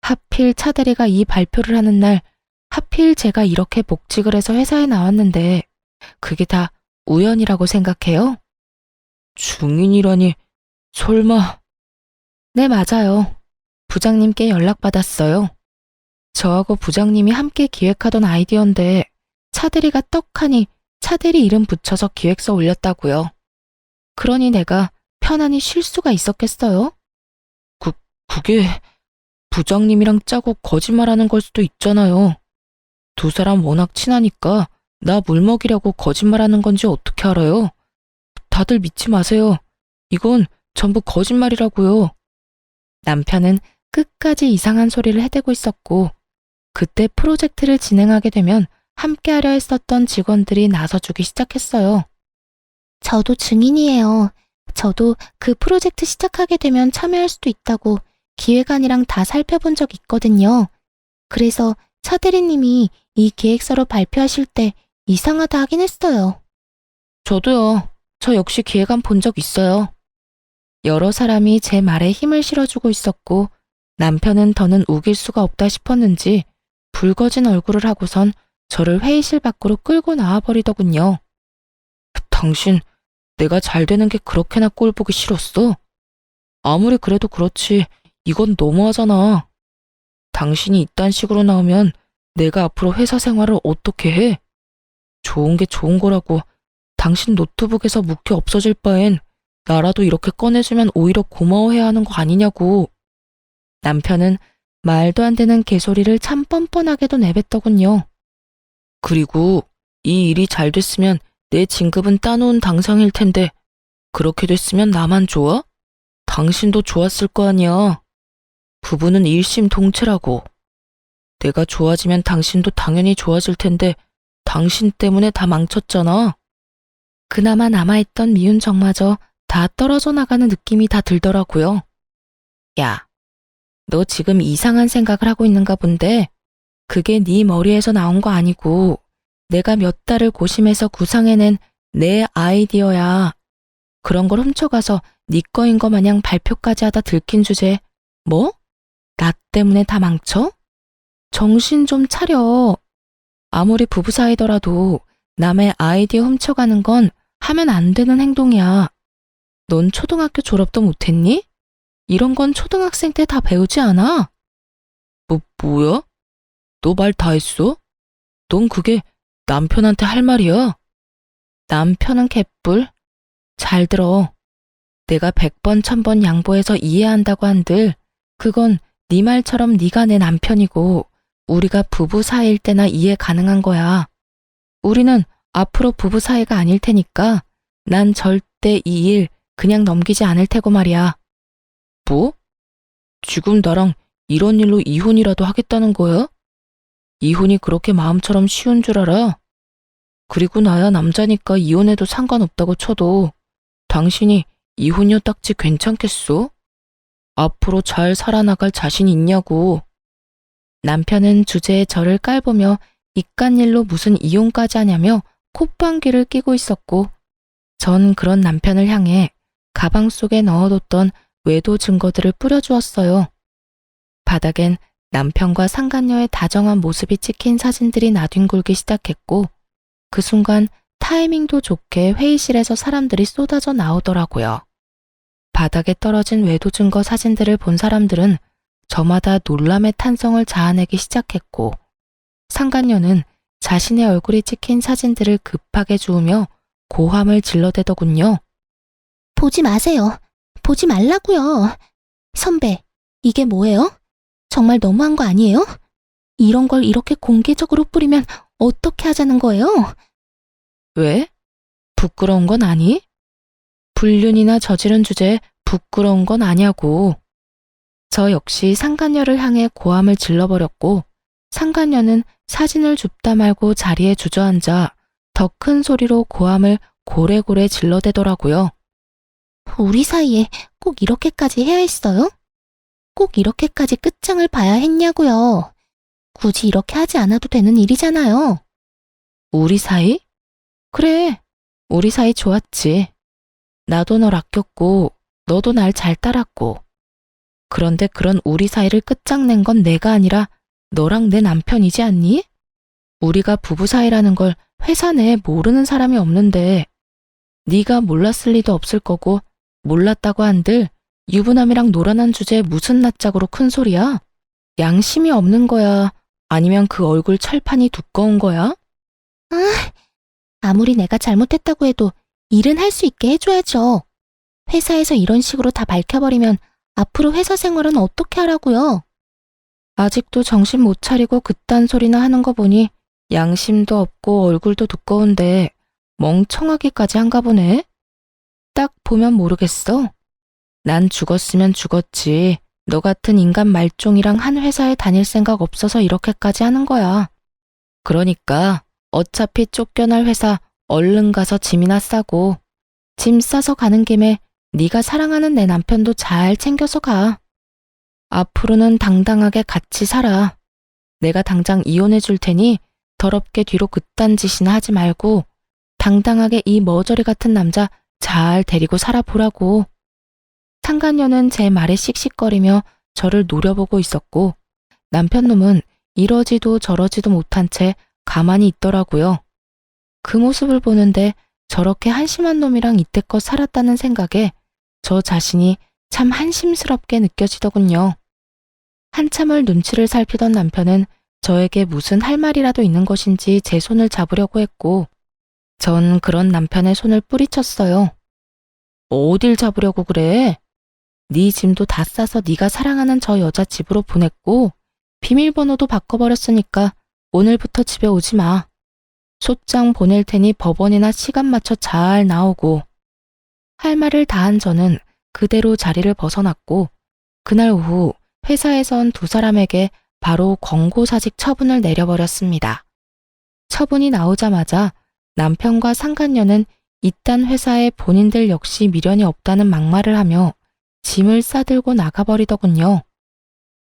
하필 차대리가 이 발표를 하는 날 하필 제가 이렇게 복직을 해서 회사에 나왔는데 그게 다 우연이라고 생각해요? 증인이라니 설마... 네, 맞아요. 부장님께 연락받았어요. 저하고 부장님이 함께 기획하던 아이디어인데 차대리가 떡하니 차대리 이름 붙여서 기획서 올렸다고요. 그러니 내가 편안히 쉴 수가 있었겠어요? 그게 부장님이랑 짜고 거짓말하는 걸 수도 있잖아요. 두 사람 워낙 친하니까 나 물먹이려고 거짓말하는 건지 어떻게 알아요? 다들 믿지 마세요. 이건 전부 거짓말이라고요. 남편은 끝까지 이상한 소리를 해대고 있었고 그때 프로젝트를 진행하게 되면 함께하려 했었던 직원들이 나서주기 시작했어요. 저도 증인이에요. 저도 그 프로젝트 시작하게 되면 참여할 수도 있다고 기획안이랑 다 살펴본 적 있거든요. 그래서 차대리님이 이 기획서로 발표하실 때 이상하다 하긴 했어요. 저도요. 저 역시 기획안 본 적 있어요. 여러 사람이 제 말에 힘을 실어주고 있었고 남편은 더는 우길 수가 없다 싶었는지 붉어진 얼굴을 하고선 저를 회의실 밖으로 끌고 나와버리더군요. 당신, 내가 잘 되는 게 그렇게나 꼴보기 싫었어? 아무리 그래도 그렇지 이건 너무하잖아. 당신이 이딴 식으로 나오면 내가 앞으로 회사 생활을 어떻게 해? 좋은 게 좋은 거라고. 당신 노트북에서 묵혀 없어질 바엔 나라도 이렇게 꺼내주면 오히려 고마워해야 하는 거 아니냐고. 남편은 말도 안 되는 개소리를 참 뻔뻔하게도 내뱉더군요. 그리고 이 일이 잘 됐으면 내 진급은 따놓은 당상일 텐데 그렇게 됐으면 나만 좋아? 당신도 좋았을 거 아니야. 부부는 일심동체라고. 내가 좋아지면 당신도 당연히 좋아질 텐데 당신 때문에 다 망쳤잖아. 그나마 남아있던 미운 정마저 다 떨어져 나가는 느낌이 다 들더라고요. 야, 너 지금 이상한 생각을 하고 있는가 본데 그게 네 머리에서 나온 거 아니고 내가 몇 달을 고심해서 구상해낸 내 아이디어야. 그런 걸 훔쳐가서 네 거인 거 마냥 발표까지 하다 들킨 주제에 뭐? 나 때문에 다 망쳐? 정신 좀 차려. 아무리 부부 사이더라도 남의 아이디어 훔쳐가는 건 하면 안 되는 행동이야. 넌 초등학교 졸업도 못했니? 이런 건 초등학생 때 다 배우지 않아? 뭐야? 너 말 다 했어? 넌 그게 남편한테 할 말이야? 남편은 개뿔. 잘 들어. 내가 100번 1000번 양보해서 이해한다고 한들 그건 네 말처럼 네가 내 남편이고 우리가 부부 사이일 때나 이해 가능한 거야. 우리는 앞으로 부부 사이가 아닐 테니까 난 절대 이 일 그냥 넘기지 않을 테고 말이야. 뭐? 지금 나랑 이런 일로 이혼이라도 하겠다는 거야? 이혼이 그렇게 마음처럼 쉬운 줄 알아? 그리고 나야 남자니까 이혼해도 상관없다고 쳐도 당신이 이혼녀 딱지 괜찮겠어? 앞으로 잘 살아나갈 자신 있냐고. 남편은 주제에 저를 깔보며 이깟일로 무슨 이혼까지 하냐며 콧방귀를 뀌고 있었고 전 그런 남편을 향해 가방 속에 넣어뒀던 외도 증거들을 뿌려주었어요. 바닥엔 남편과 상간녀의 다정한 모습이 찍힌 사진들이 나뒹굴기 시작했고 그 순간 타이밍도 좋게 회의실에서 사람들이 쏟아져 나오더라고요. 바닥에 떨어진 외도 증거 사진들을 본 사람들은 저마다 놀람의 탄성을 자아내기 시작했고 상간녀는 자신의 얼굴이 찍힌 사진들을 급하게 주우며 고함을 질러대더군요. 보지 마세요. 보지 말라고요. 선배, 이게 뭐예요? 정말 너무한 거 아니에요? 이런 걸 이렇게 공개적으로 뿌리면 어떻게 하자는 거예요? 왜? 부끄러운 건 아니? 불륜이나 저지른 주제에 부끄러운 건 아냐고. 저 역시 상간녀를 향해 고함을 질러버렸고 상간녀는 사진을 줍다 말고 자리에 주저앉아 더 큰 소리로 고함을 고래고래 질러대더라고요. 우리 사이에 꼭 이렇게까지 해야 했어요? 꼭 이렇게까지 끝장을 봐야 했냐고요. 굳이 이렇게 하지 않아도 되는 일이잖아요. 우리 사이? 그래, 우리 사이 좋았지. 나도 널 아꼈고 너도 날 잘 따랐고. 그런데 그런 우리 사이를 끝장낸 건 내가 아니라 너랑 내 남편이지 않니? 우리가 부부 사이라는 걸 회사 내에 모르는 사람이 없는데 네가 몰랐을 리도 없을 거고 몰랐다고 한들 유부남이랑 놀아난 주제에 무슨 낯짝으로 큰 소리야? 양심이 없는 거야? 아니면 그 얼굴 철판이 두꺼운 거야? 아무리 내가 잘못했다고 해도 일은 할 수 있게 해줘야죠. 회사에서 이런 식으로 다 밝혀버리면 앞으로 회사 생활은 어떻게 하라고요? 아직도 정신 못 차리고 그딴 소리나 하는 거 보니 양심도 없고 얼굴도 두꺼운데 멍청하기까지 한가 보네. 딱 보면 모르겠어. 난 죽었으면 죽었지. 너 같은 인간 말종이랑 한 회사에 다닐 생각 없어서 이렇게까지 하는 거야. 그러니까 어차피 쫓겨날 회사 얼른 가서 짐이나 싸고 짐 싸서 가는 김에 네가 사랑하는 내 남편도 잘 챙겨서 가. 앞으로는 당당하게 같이 살아. 내가 당장 이혼해 줄 테니 더럽게 뒤로 그딴 짓이나 하지 말고 당당하게 이 머저리 같은 남자 잘 데리고 살아보라고. 상간녀는 제 말에 씩씩거리며 저를 노려보고 있었고 남편 놈은 이러지도 저러지도 못한 채 가만히 있더라고요. 그 모습을 보는데 저렇게 한심한 놈이랑 이때껏 살았다는 생각에 저 자신이 참 한심스럽게 느껴지더군요. 한참을 눈치를 살피던 남편은 저에게 무슨 할 말이라도 있는 것인지 제 손을 잡으려고 했고, 전 그런 남편의 손을 뿌리쳤어요. 어딜 잡으려고 그래? 네 짐도 다 싸서 네가 사랑하는 저 여자 집으로 보냈고, 비밀번호도 바꿔버렸으니까 오늘부터 집에 오지 마. 소장 보낼 테니 법원이나 시간 맞춰 잘 나오고. 할 말을 다한 저는 그대로 자리를 벗어났고, 그날 오후 회사에선 두 사람에게 바로 권고사직 처분을 내려버렸습니다. 처분이 나오자마자 남편과 상간녀는 이딴 회사에 본인들 역시 미련이 없다는 막말을 하며 짐을 싸들고 나가버리더군요.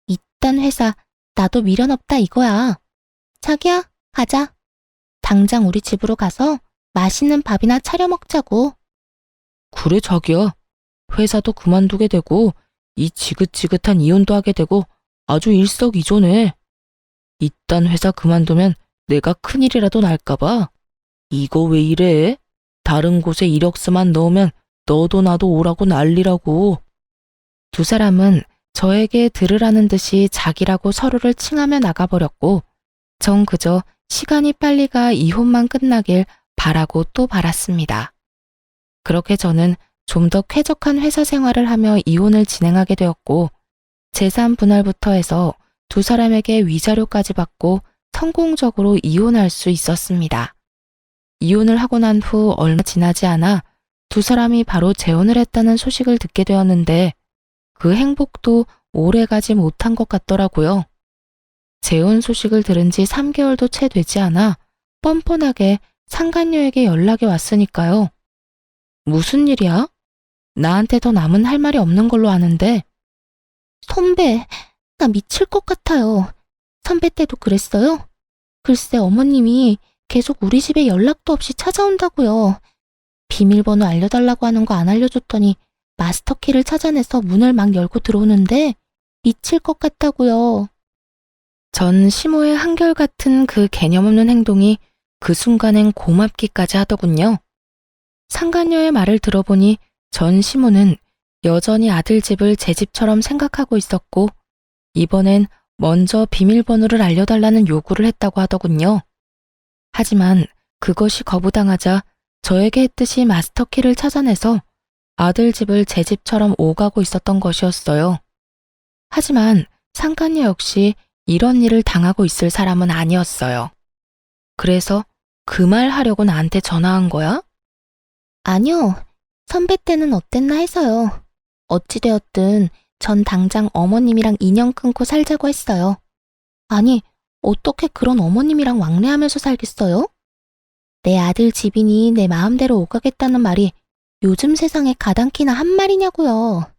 이딴 회사, 나도 미련 없다 이거야. 자기야, 가자. 당장 우리 집으로 가서 맛있는 밥이나 차려 먹자고. 그래 자기야. 회사도 그만두게 되고 이 지긋지긋한 이혼도 하게 되고 아주 일석이조네. 이딴 회사 그만두면 내가 큰일이라도 날까봐. 이거 왜 이래? 다른 곳에 이력서만 넣으면 너도 나도 오라고 난리라고. 두 사람은 저에게 들으라는 듯이 자기라고 서로를 칭하며 나가버렸고, 전 그저 시간이 빨리 가 이혼만 끝나길 바라고 또 바랐습니다. 그렇게 저는 좀 더 쾌적한 회사 생활을 하며 이혼을 진행하게 되었고, 재산 분할부터 해서 두 사람에게 위자료까지 받고 성공적으로 이혼할 수 있었습니다. 이혼을 하고 난 후 얼마 지나지 않아 두 사람이 바로 재혼을 했다는 소식을 듣게 되었는데, 그 행복도 오래 가지 못한 것 같더라고요. 재혼 소식을 들은 지 3개월도 채 되지 않아 뻔뻔하게 상간녀에게 연락이 왔으니까요. 무슨 일이야? 나한테 더 남은 할 말이 없는 걸로 아는데. 선배, 나 미칠 것 같아요. 선배 때도 그랬어요? 글쎄 어머님이 계속 우리 집에 연락도 없이 찾아온다고요. 비밀번호 알려달라고 하는 거 안 알려줬더니 마스터키를 찾아내서 문을 막 열고 들어오는데 미칠 것 같다고요. 전 시모의 한결같은 그 개념 없는 행동이 그 순간엔 고맙기까지 하더군요. 상간녀의 말을 들어보니 전 시모는 여전히 아들 집을 제 집처럼 생각하고 있었고, 이번엔 먼저 비밀번호를 알려달라는 요구를 했다고 하더군요. 하지만 그것이 거부당하자 저에게 했듯이 마스터키를 찾아내서 아들 집을 제 집처럼 오가고 있었던 것이었어요. 하지만 상간녀 역시 이런 일을 당하고 있을 사람은 아니었어요. 그래서 그 말 하려고 나한테 전화한 거야? 아니요. 선배 때는 어땠나 해서요. 어찌되었든 전 당장 어머님이랑 인연 끊고 살자고 했어요. 아니, 어떻게 그런 어머님이랑 왕래하면서 살겠어요? 내 아들 집이니 내 마음대로 오가겠다는 말이 요즘 세상에 가당키나 한 말이냐고요.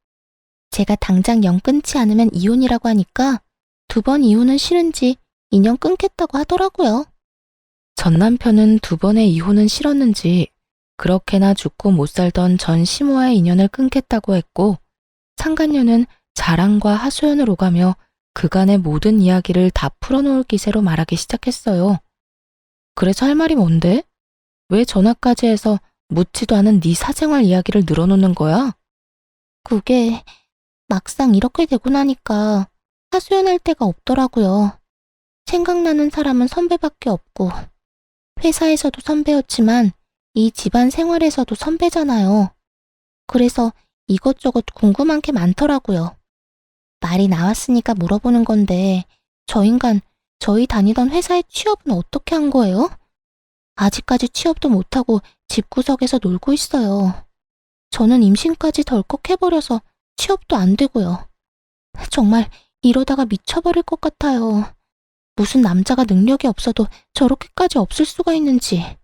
제가 당장 영 끊지 않으면 이혼이라고 하니까 2번 이혼은 싫은지 인연 끊겠다고 하더라고요. 전 남편은 2번의 이혼은 싫었는지 그렇게나 죽고 못 살던 전 시모와의 인연을 끊겠다고 했고, 상간녀는 자랑과 하소연을 오가며 그간의 모든 이야기를 다 풀어놓을 기세로 말하기 시작했어요. 그래서 할 말이 뭔데? 왜 전화까지 해서 묻지도 않은 네 사생활 이야기를 늘어놓는 거야? 그게 막상 이렇게 되고 나니까 하소연할 데가 없더라고요. 생각나는 사람은 선배밖에 없고, 회사에서도 선배였지만 이 집안 생활에서도 선배잖아요. 그래서 이것저것 궁금한 게 많더라고요. 말이 나왔으니까 물어보는 건데, 저 인간 저희 다니던 회사의 취업은 어떻게 한 거예요? 아직까지 취업도 못하고 집구석에서 놀고 있어요. 저는 임신까지 덜컥 해버려서 취업도 안 되고요. 정말 이러다가 미쳐버릴 것 같아요. 무슨 남자가 능력이 없어도 저렇게까지 없을 수가 있는지.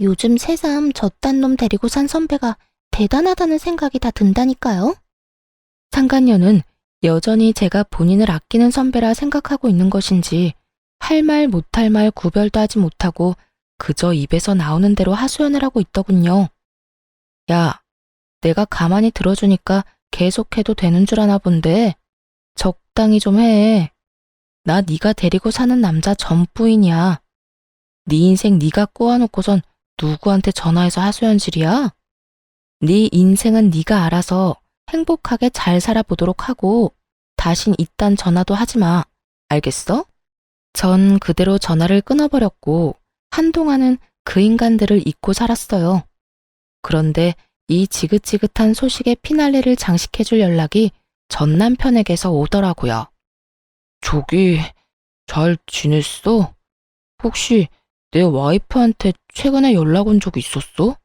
요즘 새삼 저딴 놈 데리고 산 선배가 대단하다는 생각이 다 든다니까요. 상간녀는 여전히 제가 본인을 아끼는 선배라 생각하고 있는 것인지 할 말 못할 말 구별도 하지 못하고 그저 입에서 나오는 대로 하소연을 하고 있더군요. 야, 내가 가만히 들어주니까 계속해도 되는 줄 아나 본데 적당히 좀 해. 나 네가 데리고 사는 남자 전부인이야. 네 인생 네가 꼬아놓고선 누구한테 전화해서 하소연질이야? 네 인생은 네가 알아서 행복하게 잘 살아보도록 하고 다신 이딴 전화도 하지 마. 알겠어? 전 그대로 전화를 끊어버렸고 한동안은 그 인간들을 잊고 살았어요. 그런데 이 지긋지긋한 소식의 피날레를 장식해줄 연락이 전 남편에게서 오더라고요. 저기, 잘 지냈어? 혹시 내 와이프한테 최근에 연락 온 적 있었어?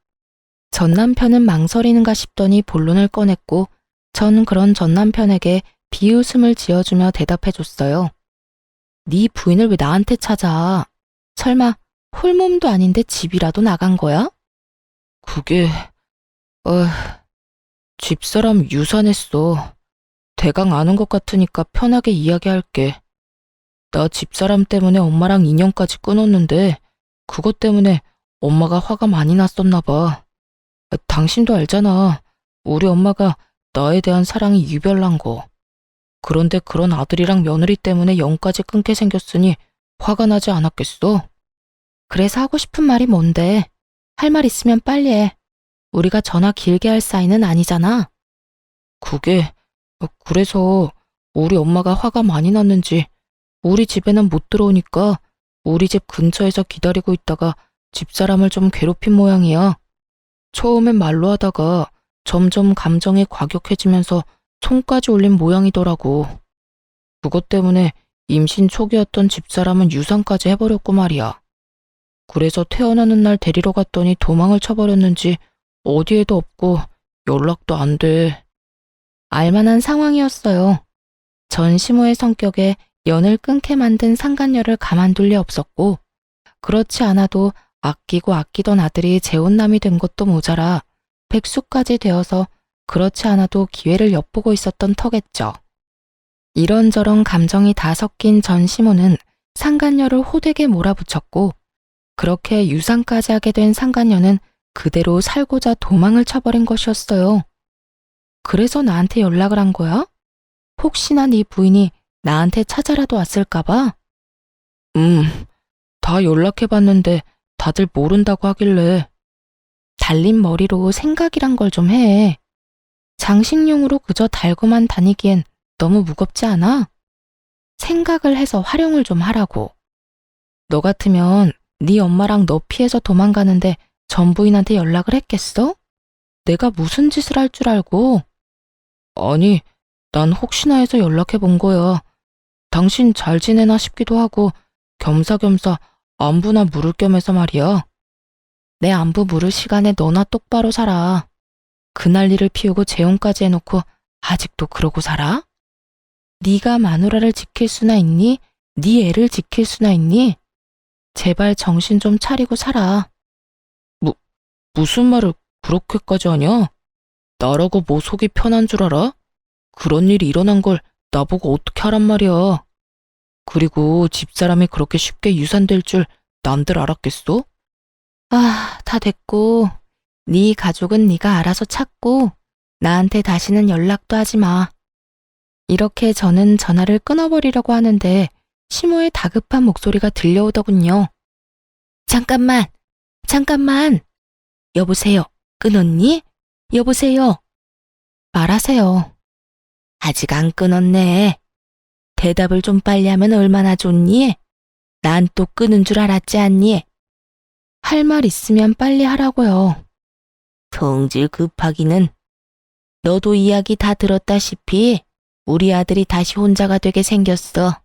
전 남편은 망설이는가 싶더니 본론을 꺼냈고 전 그런 전 남편에게 비웃음을 지어주며 대답해줬어요. 네 부인을 왜 나한테 찾아? 설마 홀몸도 아닌데 집이라도 나간 거야? 그게, 어, 집사람 유산했어. 대강 아는 것 같으니까 편하게 이야기할게. 나 집사람 때문에 엄마랑 인연까지 끊었는데 그것 때문에 엄마가 화가 많이 났었나 봐. 당신도 알잖아. 우리 엄마가 나에 대한 사랑이 유별난 거. 그런데 그런 아들이랑 며느리 때문에 영까지 끊게 생겼으니 화가 나지 않았겠어? 그래서 하고 싶은 말이 뭔데? 할 말 있으면 빨리 해. 우리가 전화 길게 할 사이는 아니잖아. 그래서 우리 엄마가 화가 많이 났는지 우리 집에는 못 들어오니까 우리 집 근처에서 기다리고 있다가 집사람을 좀 괴롭힌 모양이야. 처음엔 말로 하다가 점점 감정이 과격해지면서 손까지 올린 모양이더라고. 그것 때문에 임신 초기였던 집사람은 유산까지 해버렸고 말이야. 그래서 태어나는 날 데리러 갔더니 도망을 쳐버렸는지 어디에도 없고 연락도 안 돼. 알만한 상황이었어요. 전 시모의 성격에 연을 끊게 만든 상간녀를 가만둘 리 없었고 그렇지 않아도 아끼고 아끼던 아들이 재혼남이 된 것도 모자라 백수까지 되어서 그렇지 않아도 기회를 엿보고 있었던 터겠죠. 이런저런 감정이 다 섞인 전 시모는 상간녀를 호되게 몰아붙였고 그렇게 유산까지 하게 된 상간녀는 그대로 살고자 도망을 쳐버린 것이었어요. 그래서 나한테 연락을 한 거야? 혹시나 네 부인이 나한테 찾아라도 왔을까봐? 다 연락해봤는데 다들 모른다고 하길래. 달린 머리로 생각이란 걸 좀 해. 장식용으로 그저 달고만 다니기엔 너무 무겁지 않아? 생각을 해서 활용을 좀 하라고. 너 같으면 네 엄마랑 너 피해서 도망가는데 전 부인한테 연락을 했겠어? 내가 무슨 짓을 할 줄 알고? 아니, 난 혹시나 해서 연락해 본 거야. 당신 잘 지내나 싶기도 하고 겸사겸사 안부나 물을 겸해서 말이야. 내 안부 물을 시간에 너나 똑바로 살아. 그 난리를 피우고 재혼까지 해놓고 아직도 그러고 살아? 네가 마누라를 지킬 수나 있니? 네 애를 지킬 수나 있니? 제발 정신 좀 차리고 살아. 무슨 말을 그렇게까지 하냐? 나라고 뭐 속이 편한 줄 알아? 그런 일이 일어난 걸 나보고 어떻게 하란 말이야. 그리고 집사람이 그렇게 쉽게 유산될 줄 남들 알았겠어? 아, 다 됐고. 네 가족은 네가 알아서 찾고 나한테 다시는 연락도 하지 마. 이렇게 저는 전화를 끊어버리려고 하는데 시모의 다급한 목소리가 들려오더군요. 잠깐만. 여보세요. 끊었니? 여보세요. 말하세요. 아직 안 끊었네. 대답을 좀 빨리 하면 얼마나 좋니? 난 또 끊은 줄 알았지 않니? 할 말 있으면 빨리 하라고요. 성질 급하기는. 너도 이야기 다 들었다시피 우리 아들이 다시 혼자가 되게 생겼어.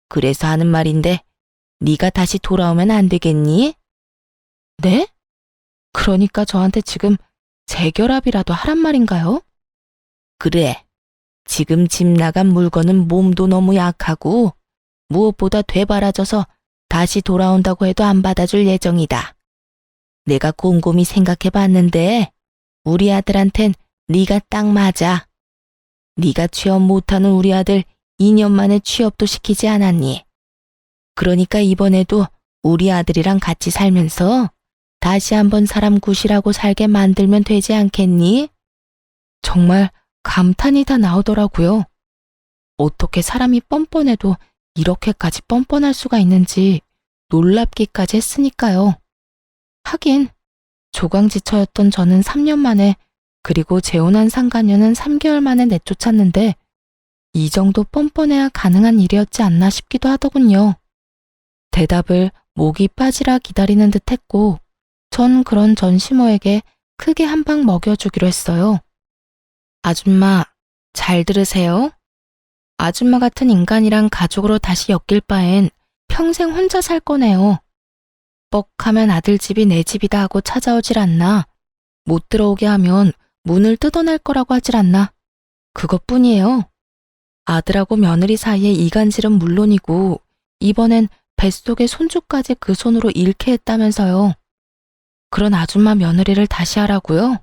그래서 하는 말인데 네가 다시 돌아오면 안 되겠니? 네? 그러니까 저한테 지금 재결합이라도 하란 말인가요? 그래. 지금 집 나간 물건은 몸도 너무 약하고 무엇보다 되바라져서 다시 돌아온다고 해도 안 받아줄 예정이다. 내가 곰곰이 생각해봤는데 우리 아들한텐 네가 딱 맞아. 네가 취업 못하는 우리 아들 2년 만에 취업도 시키지 않았니? 그러니까 이번에도 우리 아들이랑 같이 살면서 다시 한번 사람 구실하고 살게 만들면 되지 않겠니? 정말 감탄이 다 나오더라고요. 어떻게 사람이 뻔뻔해도 이렇게까지 뻔뻔할 수가 있는지 놀랍기까지 했으니까요. 하긴 조강지처였던 저는 3년 만에 그리고 재혼한 상간녀는 3개월 만에 내쫓았는데 이 정도 뻔뻔해야 가능한 일이었지 않나 싶기도 하더군요. 대답을 목이 빠지라 기다리는 듯 했고, 전 그런 전시모에게 크게 한 방 먹여주기로 했어요. 아줌마, 잘 들으세요? 아줌마 같은 인간이랑 가족으로 다시 엮일 바엔 평생 혼자 살 거네요. 뻑하면 아들 집이 내 집이다 하고 찾아오질 않나. 못 들어오게 하면 문을 뜯어낼 거라고 하질 않나. 그것뿐이에요. 아들하고 며느리 사이의 이간질은 물론이고 이번엔 뱃속의 손주까지 그 손으로 잃게 했다면서요. 그런 아줌마 며느리를 다시 하라고요?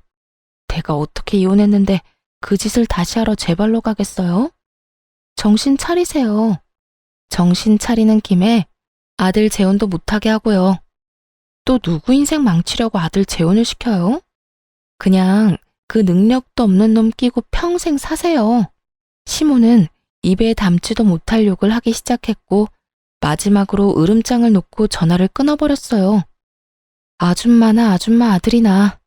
내가 어떻게 이혼했는데 그 짓을 다시 하러 제 발로 가겠어요? 정신 차리세요. 정신 차리는 김에 아들 재혼도 못하게 하고요. 또 누구 인생 망치려고 아들 재혼을 시켜요? 그냥 그 능력도 없는 놈 끼고 평생 사세요. 시모는 입에 담지도 못할 욕을 하기 시작했고 마지막으로 으름장을 놓고 전화를 끊어버렸어요. 아줌마나 아줌마 아들이나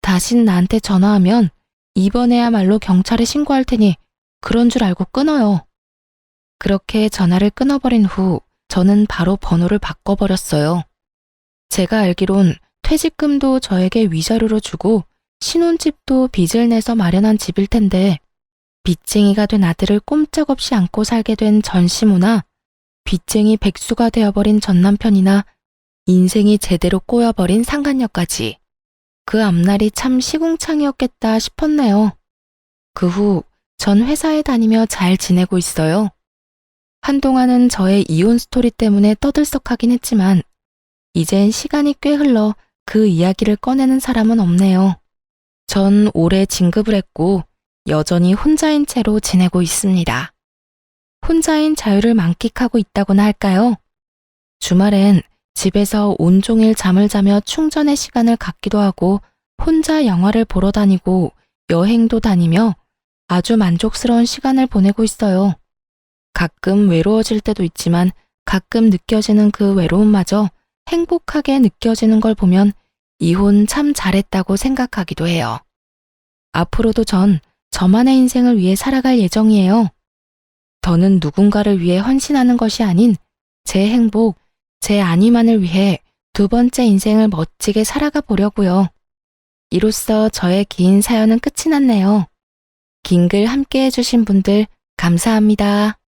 다신 나한테 전화하면 이번에야말로 경찰에 신고할 테니 그런 줄 알고 끊어요. 그렇게 전화를 끊어버린 후 저는 바로 번호를 바꿔버렸어요. 제가 알기론 퇴직금도 저에게 위자료로 주고 신혼집도 빚을 내서 마련한 집일 텐데 빚쟁이가 된 아들을 꼼짝없이 안고 살게 된 전시모나 빚쟁이 백수가 되어버린 전남편이나 인생이 제대로 꼬여버린 상간녀까지 그 앞날이 참 시궁창이었겠다 싶었네요. 그 후 전 회사에 다니며 잘 지내고 있어요. 한동안은 저의 이혼 스토리 때문에 떠들썩하긴 했지만 이젠 시간이 꽤 흘러 그 이야기를 꺼내는 사람은 없네요. 전 올해 진급을 했고 여전히 혼자인 채로 지내고 있습니다. 혼자인 자유를 만끽하고 있다고나 할까요? 주말엔 집에서 온종일 잠을 자며 충전의 시간을 갖기도 하고 혼자 영화를 보러 다니고 여행도 다니며 아주 만족스러운 시간을 보내고 있어요. 가끔 외로워질 때도 있지만 가끔 느껴지는 그 외로움마저 행복하게 느껴지는 걸 보면 이혼 참 잘했다고 생각하기도 해요. 앞으로도 전 저만의 인생을 위해 살아갈 예정이에요. 더는 누군가를 위해 헌신하는 것이 아닌 제 행복, 제 안위만을 위해 두 번째 인생을 멋지게 살아가 보려고요. 이로써 저의 긴 사연은 끝이 났네요. 긴 글 함께 해주신 분들 감사합니다.